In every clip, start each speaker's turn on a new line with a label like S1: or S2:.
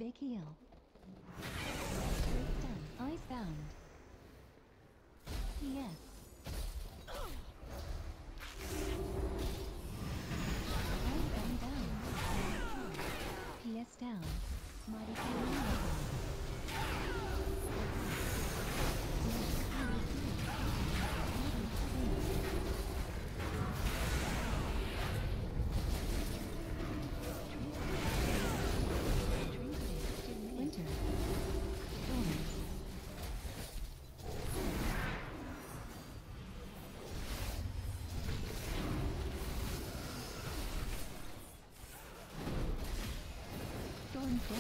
S1: Big heal. Breakdown. Icebound. Yes. Icebound down. PS down. Mighty Winter. Storms. Storms down.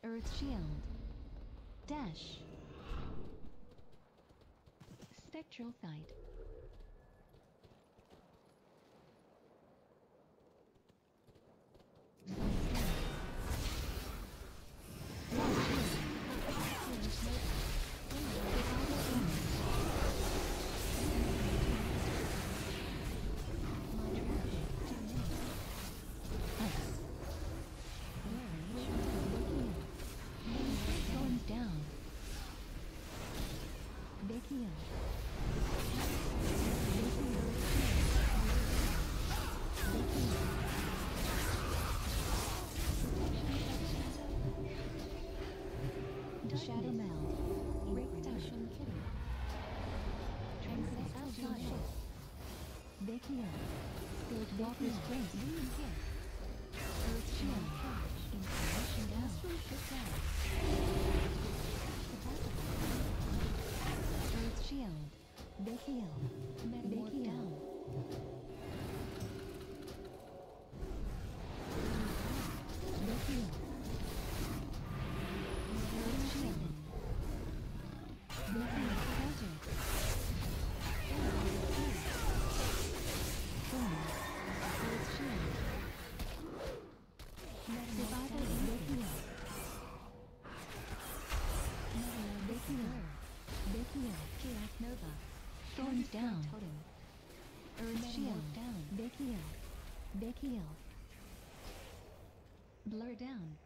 S1: Earth Shield. Dash. Spectral Sight. Down. Big heal. Shadow meld. Breakdown. Kitty. Transcend outside. Big heal. Spirit Walker's Grace. Earth Shield. Information down. Earth Shield. Big heal. Big heal. Big heal. Earth Shield. Big heal. Magic. Boom. Earth Shield. Survival. Big heal. Big heal. Big heal. Chaos Nova. Storms down. Totem. Earth Shield down. Big heal. Big heal. Blur down.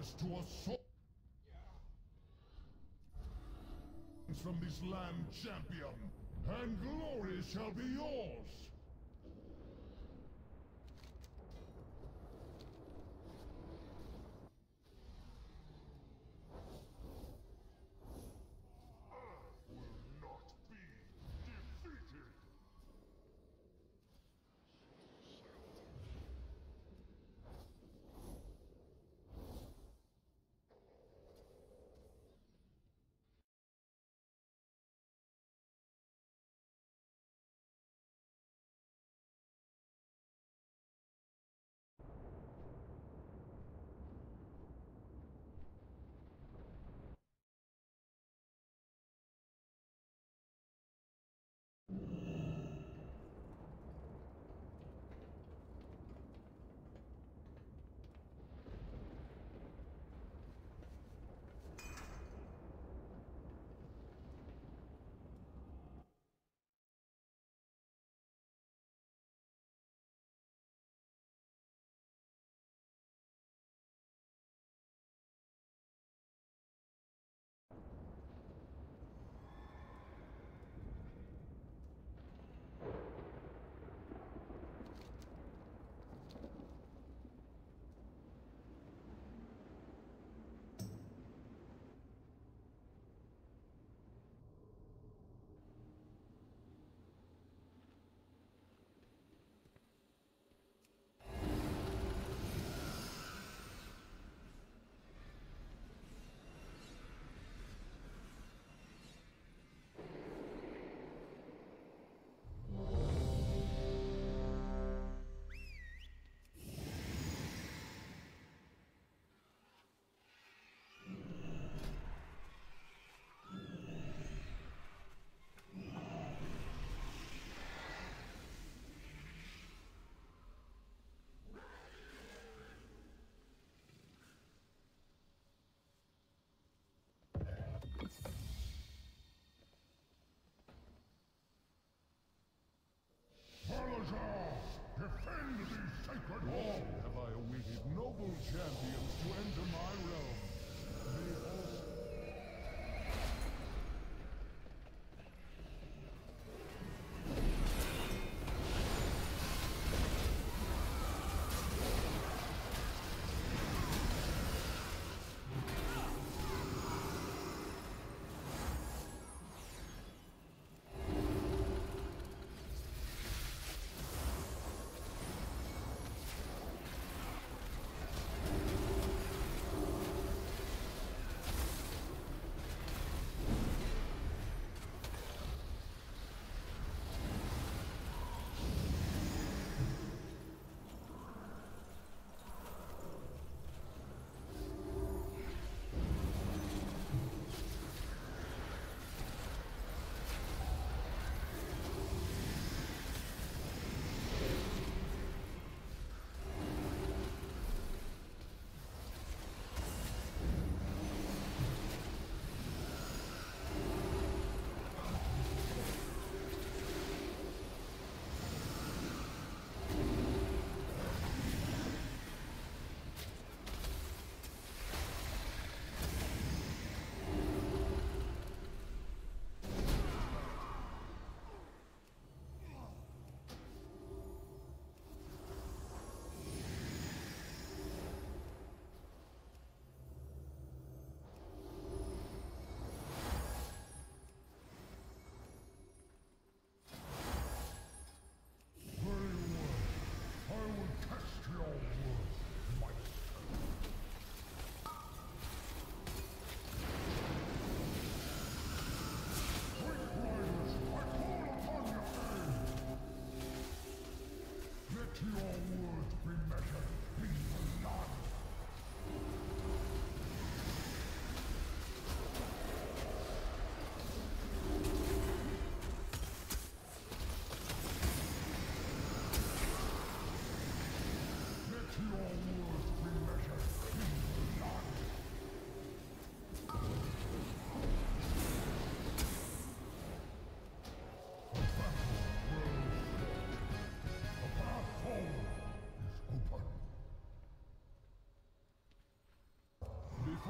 S2: access to a source from this land champion, and glory shall be yours!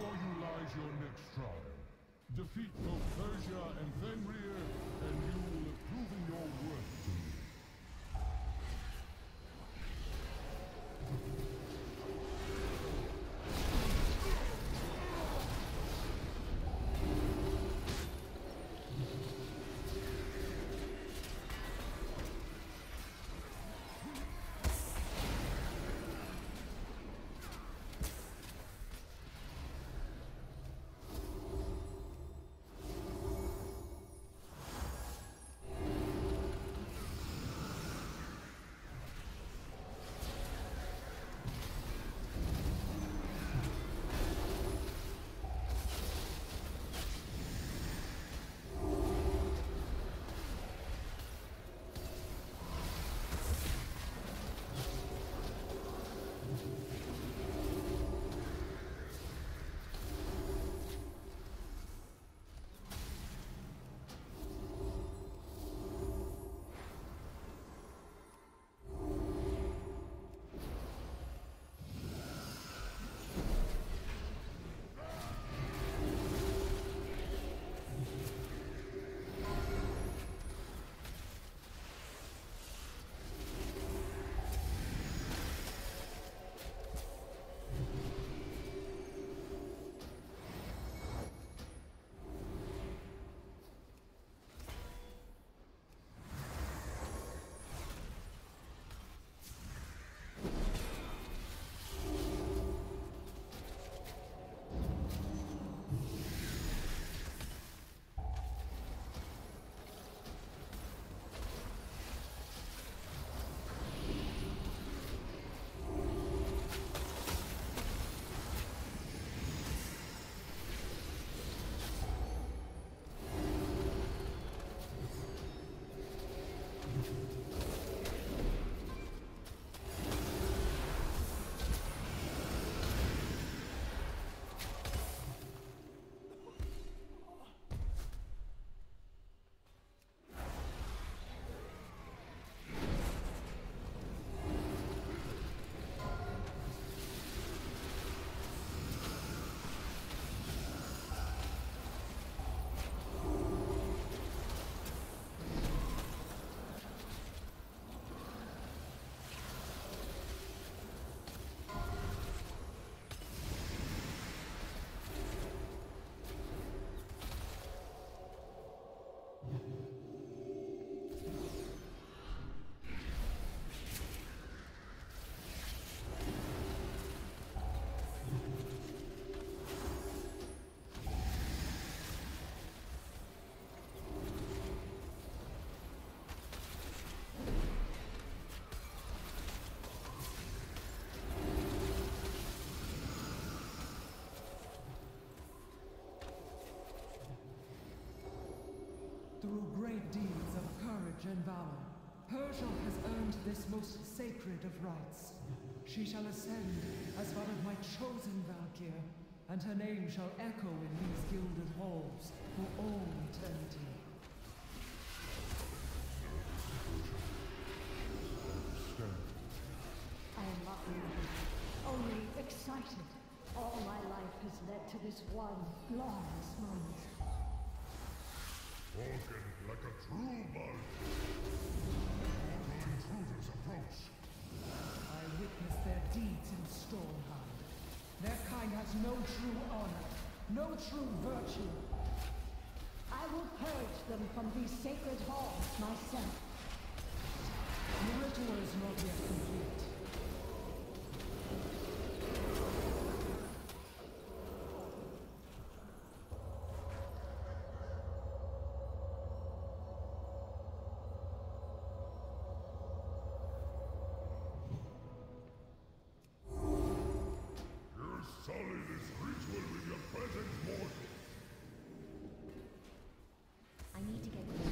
S2: Before you lies your next trial. Defeat both Persia and Fenrir, and you will have proven your worth to me.
S3: Through great deeds of courage and valor, Persia has earned this most sacred of rights. She shall ascend as one of my chosen Valkyr, and her name shall echo in these gilded halls for all eternity.
S1: I am not worried, only excited. All my life has led to this one glorious moment.
S2: Spoken like a true monk. Mortal intruders approach.
S3: I witness their deeds in Stormhand. Their kind has no true honor, no true virtue.
S1: I will purge them from these sacred halls myself.
S3: The ritual is not yet complete.
S2: Sully this ritual with your presence, mortal.
S1: I need to get closer.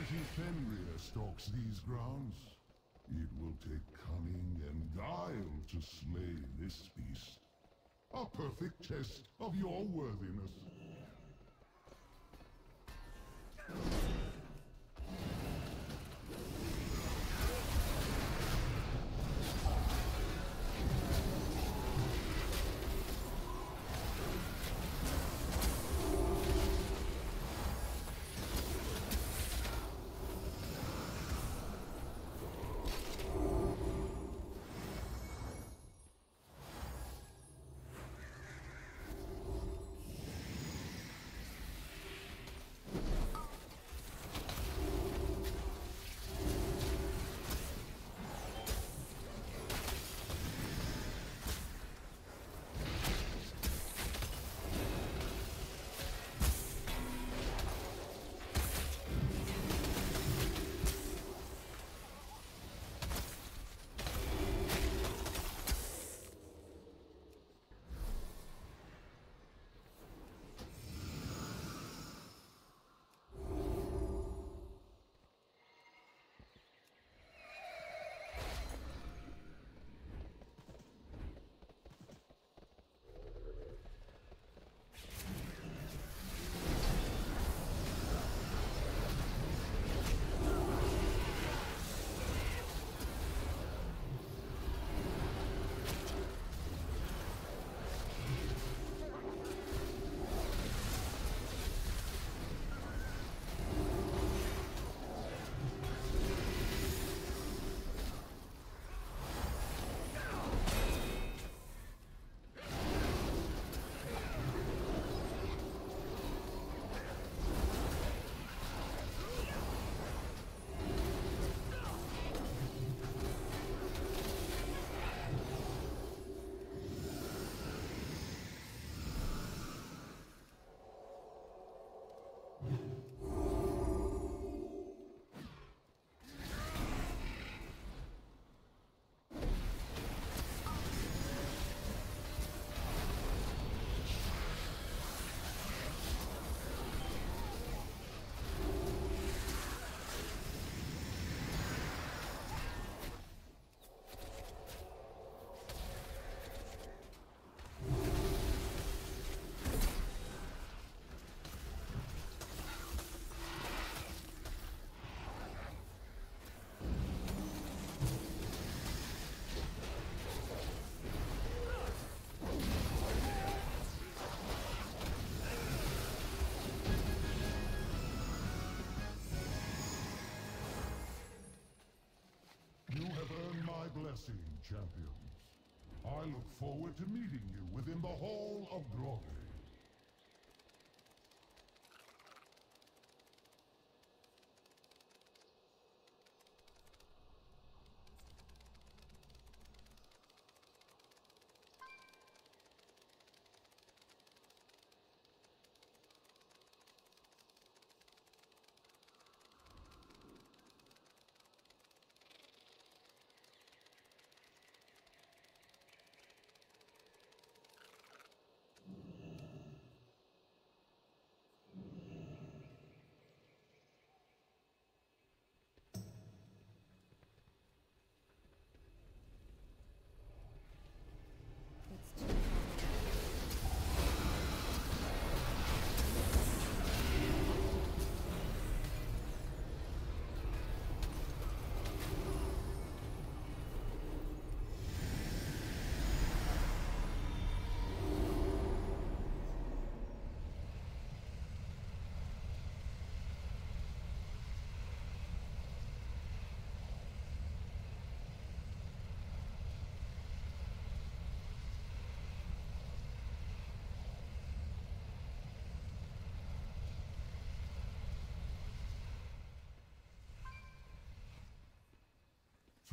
S2: mighty Fenrir stalks these grounds. It will take cunning and guile to slay this beast. A perfect test of your worthiness. Blessing, champions. I look forward to meeting you within the Hall of Glory.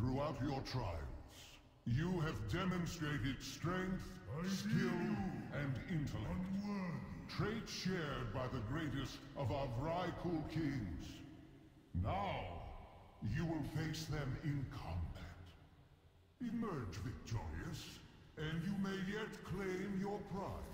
S2: Throughout your trials, you have demonstrated strength, skill, and intellect. Traits shared by the greatest of our Vrykul kings. Now, you will face them in combat. Emerge victorious, and you may yet claim your prize.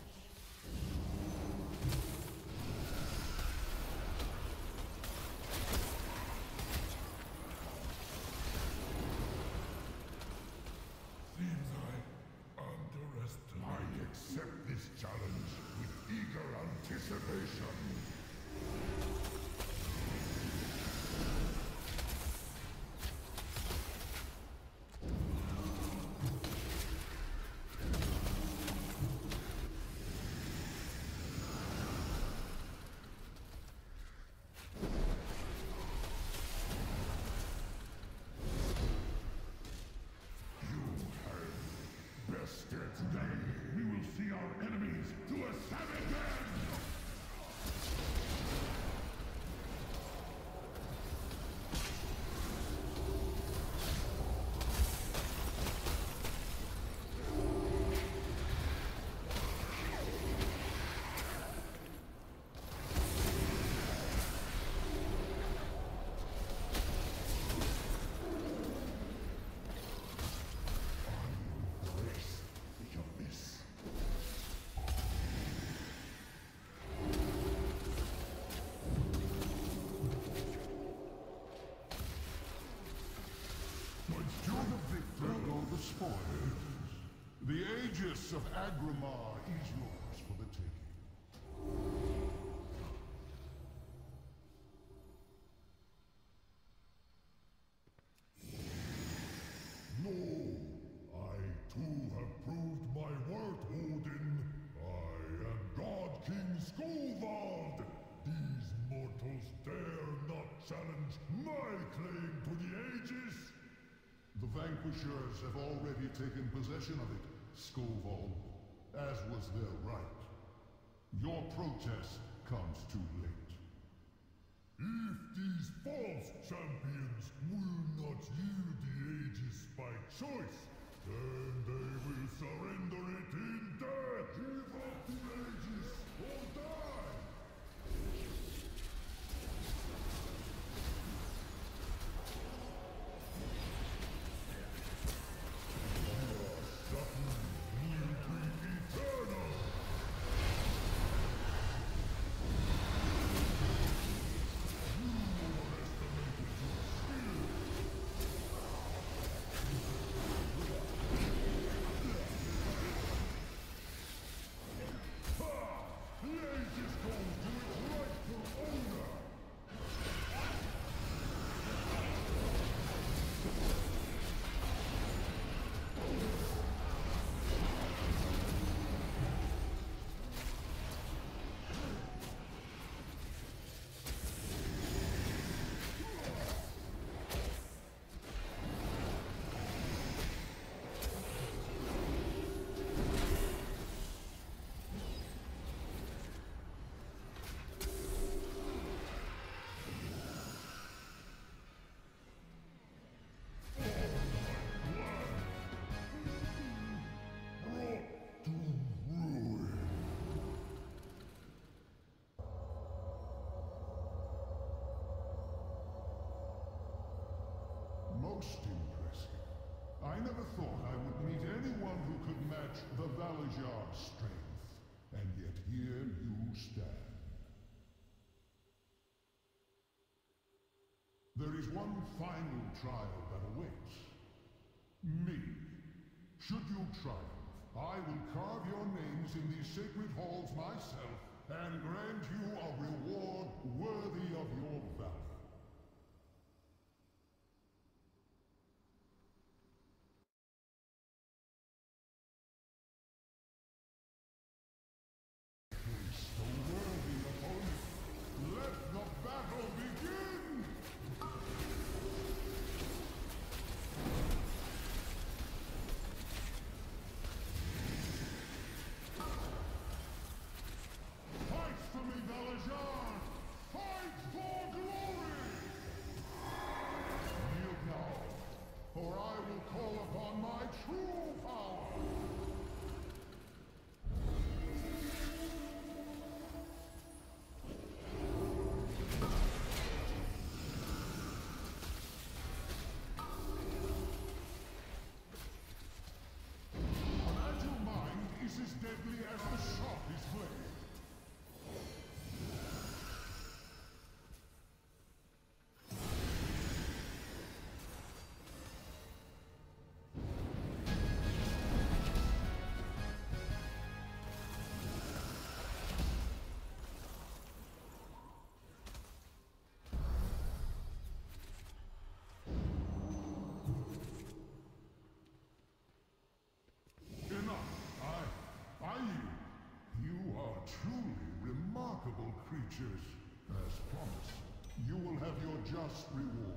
S2: dissipation. Today, we will see our enemies to a savage end! Spoilers. The Aegis of Agrimar is yours for the taking. No, I too have proved my worth, Odin. I am God King Skovald. These mortals dare not challenge my claim to the Aegis. The Vanquishers have already taken possession of it, Skovald, as was their right. Your protest comes too late. If these false champions will not yield the Aegis by choice, then they will surrender it in death! Give up the Aegis or die! Most impressive. I never thought I would meet anyone who could match the Valajar's strength. And yet here you stand. There is one final trial that awaits. Me. Should you triumph, I will carve your names in these sacred halls myself and grant you a reward worthy of your valor. Deadly as the sharpest blade. creatures. As promised, you will have your just reward.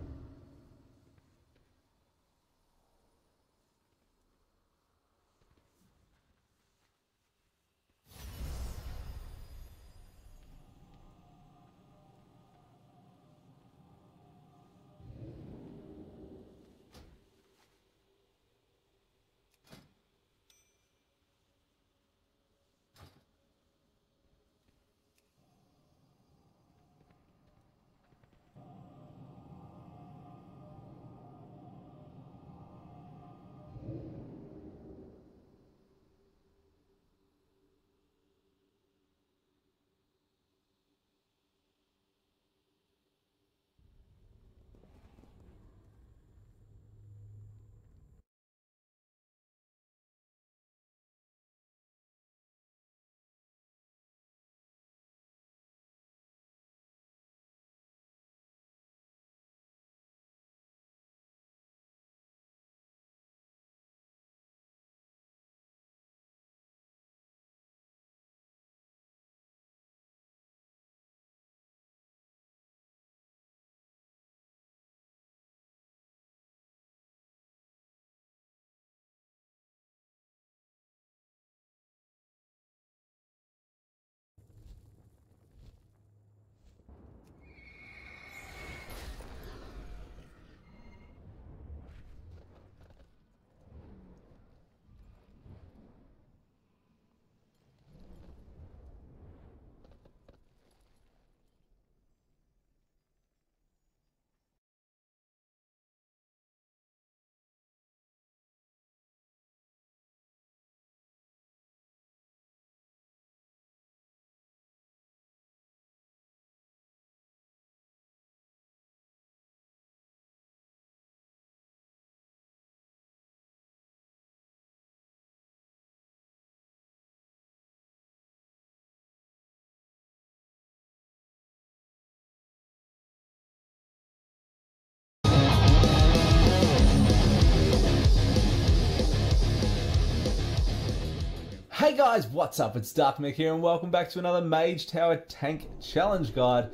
S4: Hey guys, what's up? It's Dark here and welcome back to another Mage Tower Tank Challenge Guide.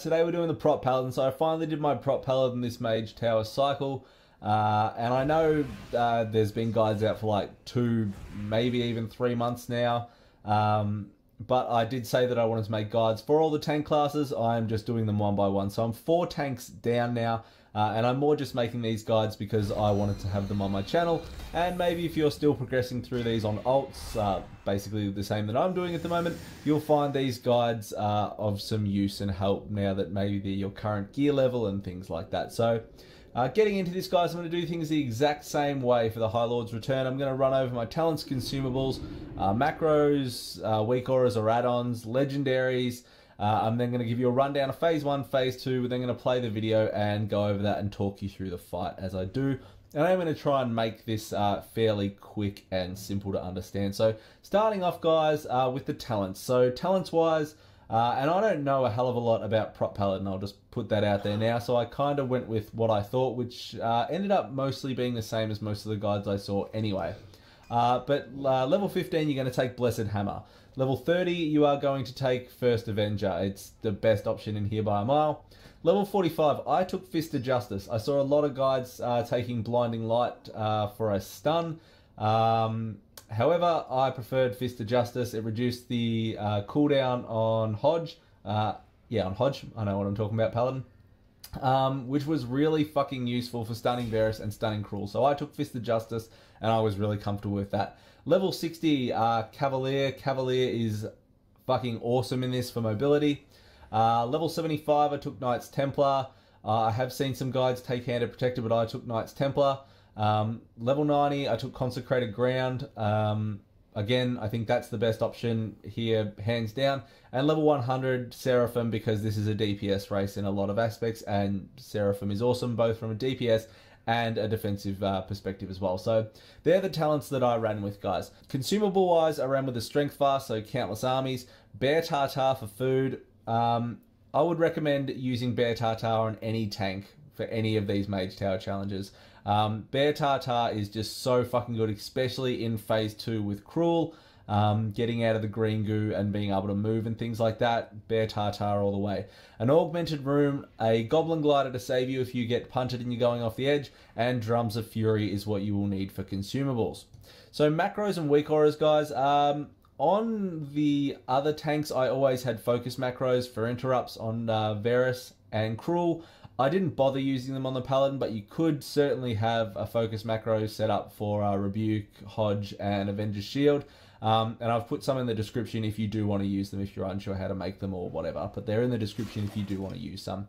S4: Today we're doing the prop paladin, so I finally did my prop paladin this Mage Tower cycle. And I know there's been guides out for like 2, maybe even 3 months now. But I did say that I wanted to make guides for all the tank classes. I'm just doing them one by one. So I'm 4 tanks down now. And I'm more just making these guides because I wanted to have them on my channel. And maybe if you're still progressing through these on alts, basically the same that I'm doing at the moment, you'll find these guides of some use and help now that maybe they're your current gear level and things like that. So getting into this, guys, I'm going to do things the exact same way for the High Lord's Return. I'm going to run over my talents, consumables, macros, weak auras or add-ons, legendaries. I'm then going to give you a rundown of Phase 1, Phase 2. We're then going to play the video and go over that and talk you through the fight as I do. And I'm going to try and make this fairly quick and simple to understand. So starting off, guys, with the talents. So talents-wise, and I don't know a hell of a lot about Prop Paladin, I'll just put that out there now. So I kind of went with what I thought, which ended up mostly being the same as most of the guides I saw anyway. But level 15, you're going to take Blessed Hammer. Level 30, you are going to take First Avenger. It's the best option in here by a mile. Level 45, I took Fist of Justice. I saw a lot of guides taking Blinding Light for a stun. However, I preferred Fist of Justice. It reduced the cooldown on Hodge. Yeah, on Hodge. I know what I'm talking about, Paladin. Which was really fucking useful for stunning Varus and stunning Cruel. So I took Fist of Justice, and I was really comfortable with that. Level 60, Cavalier. Cavalier is fucking awesome in this for mobility. Level 75, I took Knights Templar. I have seen some guides take Handed Protector, but I took Knights Templar. Level 90, I took Consecrated Ground. Again, I think that's the best option here, hands down. And level 100, Seraphim, because this is a DPS race in a lot of aspects, and Seraphim is awesome, both from a DPS and a defensive perspective as well. So they're the talents that I ran with, guys. Consumable-wise, I ran with the Strength Fast, so Countless Armies. Bear Tartar for food. I would recommend using Bear Tartar on any tank for any of these Mage Tower challenges. Bear Tartar is just so fucking good, especially in Phase 2 with Cruel. getting out of the green goo and being able to move and things like that. Bear Tartar all the way. An augmented room, a goblin glider to save you if you get punted and you're going off the edge, and drums of fury is what you will need for consumables. So macros and weak auras, guys. On the other tanks, I always had focus macros for interrupts on Varus and Cruel. I didn't bother using them on the Paladin, but you could certainly have a focus macro set up for Rebuke, Hodge, and Avenger's Shield. And I've put some in the description if you do want to use them, if you're unsure how to make them or whatever. But they're in the description if you do want to use some.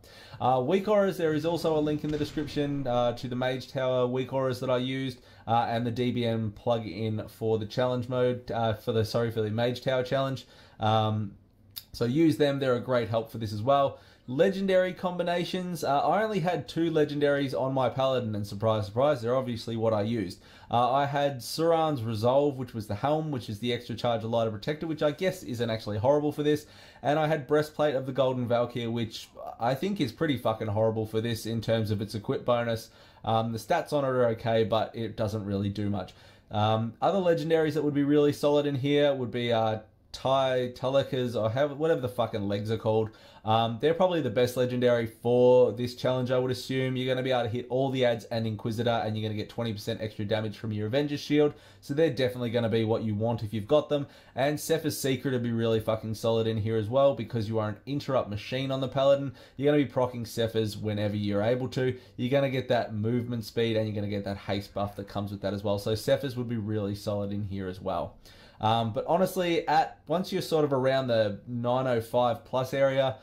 S4: Weak auras, there is also a link in the description to the Mage Tower weak auras that I used, and the DBM plug-in for the challenge mode, for the Mage Tower challenge. So use them, they're a great help for this as well. Legendary combinations, I only had 2 legendaries on my Paladin, and surprise, surprise, they're obviously what I used. I had Suran's Resolve, which was the helm, which is the extra charge of Lighter Protector, which I guess isn't actually horrible for this. And I had Breastplate of the Golden Valkyr, which I think is pretty fucking horrible for this in terms of its equip bonus. The stats on it are okay, but it doesn't really do much. Other legendaries that would be really solid in here would be Telekas, or whatever the fucking legs are called. They're probably the best legendary for this challenge, I would assume. You're going to be able to hit all the adds and Inquisitor, and you're going to get 20% extra damage from your Avenger's Shield. So they're definitely going to be what you want if you've got them. And Sephir's Secret would be really fucking solid in here as well, because you are an interrupt machine on the Paladin. You're going to be proccing Sephir's whenever you're able to. You're going to get that movement speed, and you're going to get that haste buff that comes with that as well. So Sephir's would be really solid in here as well. But honestly, once you're sort of around the 905 plus area,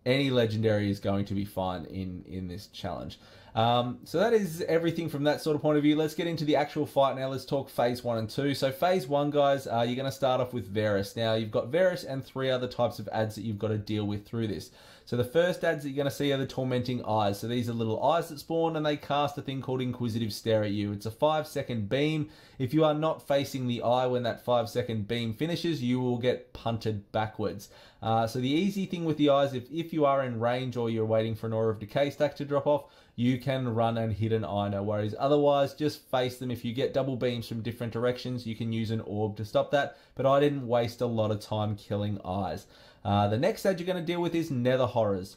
S4: any legendary is going to be fine in this challenge. So that is everything from that sort of point of view. Let's get into the actual fight now. Let's talk phase 1 and 2. So phase 1, guys, you're going to start off with Varus. Now, you've got Varus and 3 other types of adds that you've got to deal with through this. So the first adds that you're going to see are the Tormenting Eyes. So these are little eyes that spawn, and they cast a thing called Inquisitive Stare at you. It's a 5-second beam. If you are not facing the eye when that 5-second beam finishes, you will get punted backwards. So the easy thing with the eyes, if you are in range or you're waiting for an Aura of Decay stack to drop off, you can run and hit an eye, no worries. Otherwise, just face them. If you get double beams from different directions, you can use an orb to stop that. But I didn't waste a lot of time killing eyes. The next ad you're going to deal with is Nether Horrors.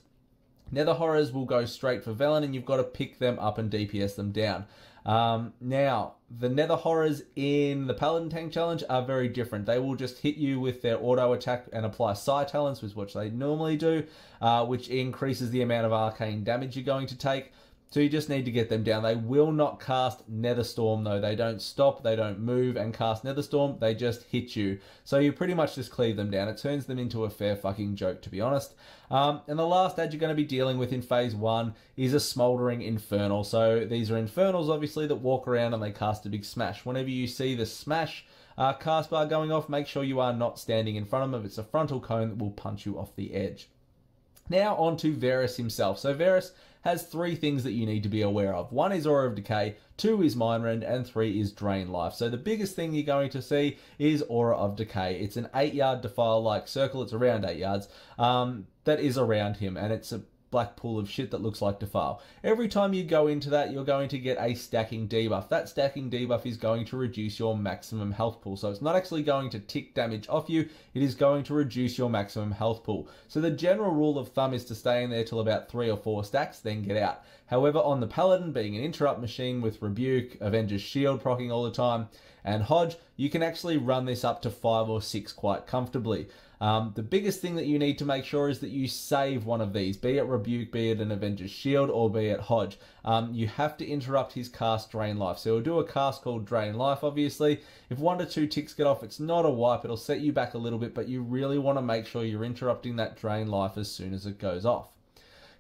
S4: Nether Horrors will go straight for Velen, and you've got to pick them up and DPS them down. Now, the Nether Horrors in the Paladin Tank Challenge are very different. They will just hit you with their auto attack and apply Psi Talents, which is what they normally do, which increases the amount of arcane damage you're going to take. So you just need to get them down. They will not cast Nether Storm, though. They don't stop, they don't move and cast Nether Storm. They just hit you. So you pretty much just cleave them down. It turns them into a fair fucking joke, to be honest. And the last ad you're going to be dealing with in phase 1 is a Smoldering Infernal. So these are Infernals, obviously, that walk around and they cast a big smash. Whenever you see the smash cast bar going off, make sure you are not standing in front of them. It's a frontal cone that will punch you off the edge. Now on to Varus himself. So Varus has 3 things that you need to be aware of. 1 is Aura of Decay, 2 is Mind Rend, and 3 is Drain Life. So the biggest thing you're going to see is Aura of Decay. It's an 8-yard defile-like circle. It's around 8 yards. That is around him, and it's a black pool of shit that looks like defile. Every time you go into that, you're going to get a stacking debuff. That stacking debuff is going to reduce your maximum health pool. So it's not actually going to tick damage off you, it is going to reduce your maximum health pool. So the general rule of thumb is to stay in there till about 3 or 4 stacks, then get out. However, on the Paladin, being an interrupt machine with Rebuke, Avenger's Shield proccing all the time, and Hodge, you can actually run this up to 5 or 6 quite comfortably. The biggest thing that you need to make sure is that you save one of these, be it Rebuke, be it an Avenger's Shield, or be it Hodge. You have to interrupt his cast Drain Life. So he'll do a cast called Drain Life, obviously. If 1 to 2 ticks get off, it's not a wipe. It'll set you back a little bit, but you really want to make sure you're interrupting that Drain Life as soon as it goes off.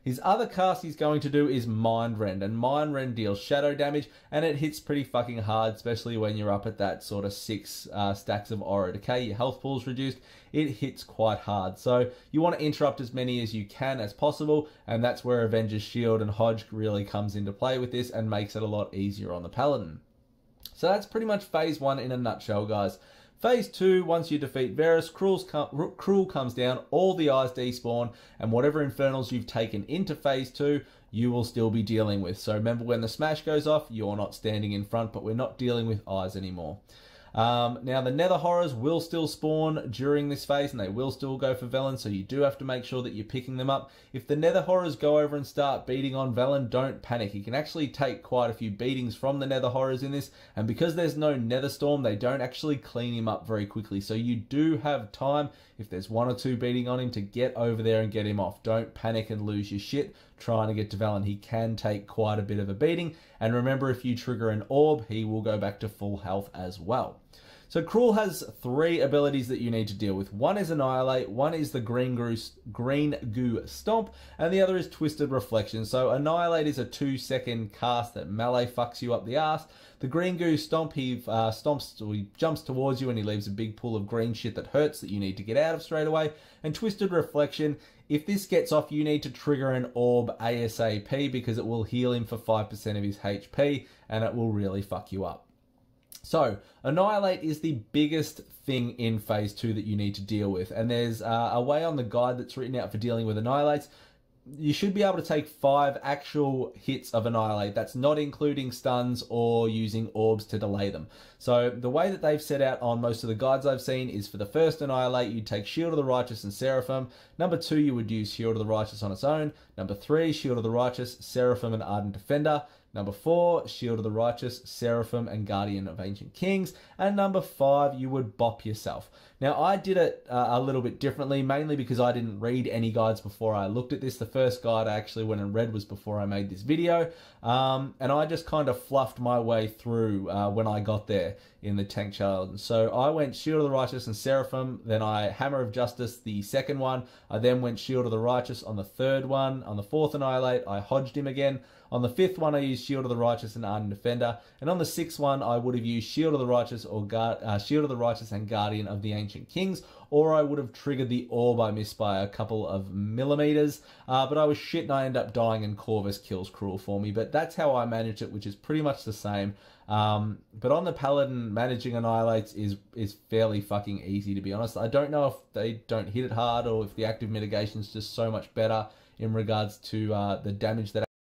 S4: His other cast he's going to do is Mind Rend, and Mind Rend deals shadow damage, and it hits pretty fucking hard, especially when you're up at that sort of 6 stacks of Aura Decay. Your health pool's reduced. It hits quite hard. So you want to interrupt as many as you can as possible, and that's where Avenger's Shield and Hodge really comes into play with this and makes it a lot easier on the Paladin. So that's pretty much phase 1 in a nutshell, guys. Phase 2, once you defeat Varus, Cruel comes down, all the eyes despawn, and whatever Infernals you've taken into phase 2, you will still be dealing with. So remember, when the smash goes off, you're not standing in front, but we're not dealing with eyes anymore. Now the Nether Horrors will still spawn during this phase, and they will still go for Velen, so you do have to make sure that you're picking them up. If the Nether Horrors go over and start beating on Velen, don't panic. He can actually take quite a few beatings from the Nether Horrors in this, and because there's no Nether Storm, they don't actually clean him up very quickly. So you do have time, if there's 1 or 2 beating on him, to get over there and get him off. Don't panic and lose your shit trying to get to Velen. He can take quite a bit of a beating, and remember, if you trigger an orb, he will go back to full health as well. So Cruel has 3 abilities that you need to deal with. One is Annihilate, one is the Green Goo Stomp, and the other is Twisted Reflection. So Annihilate is a 2-second cast that melee fucks you up the ass. The Green Goo Stomp, he jumps towards you and he leaves a big pool of green shit that hurts that you need to get out of straight away. And Twisted Reflection, if this gets off, you need to trigger an orb ASAP because it will heal him for 5% of his HP and it will really fuck you up. So, Annihilate is the biggest thing in Phase 2 that you need to deal with. And there's a way on the guide that's written out for dealing with Annihilates. You should be able to take 5 actual hits of Annihilate. That's not including stuns or using orbs to delay them. So, the way that they've set out on most of the guides I've seen is for the first Annihilate, you'd take Shield of the Righteous and Seraphim. Number 2, you would use Shield of the Righteous on its own. Number 3, Shield of the Righteous, Seraphim and Ardent Defender. Number 4, Shield of the Righteous, Seraphim, and Guardian of Ancient Kings. And number 5, you would bop yourself. Now, I did it a little bit differently, mainly because I didn't read any guides before I looked at this. The first guide I actually went and read was before I made this video. And I just kind of fluffed my way through when I got there in the tank challenge. So I went Shield of the Righteous and Seraphim, then I Hammer of Justice, the second one. I then went Shield of the Righteous on the third one. On the fourth Annihilate, I hodged him again. On the 5th one, I used Shield of the Righteous and Ardent Defender. And on the 6th one, I would have used Shield of the Righteous or Shield of the Righteous and Guardian of the Ancient Kings. Or I would have triggered the orb I missed by a couple of millimeters. But I was shit and I ended up dying and Corvus kills Cruel for me. But that's how I managed it, which is pretty much the same. But on the Paladin, managing Annihilates is fairly fucking easy, to be honest. I don't know if they don't hit it hard or if the active mitigation is just so much better in regards to the damage that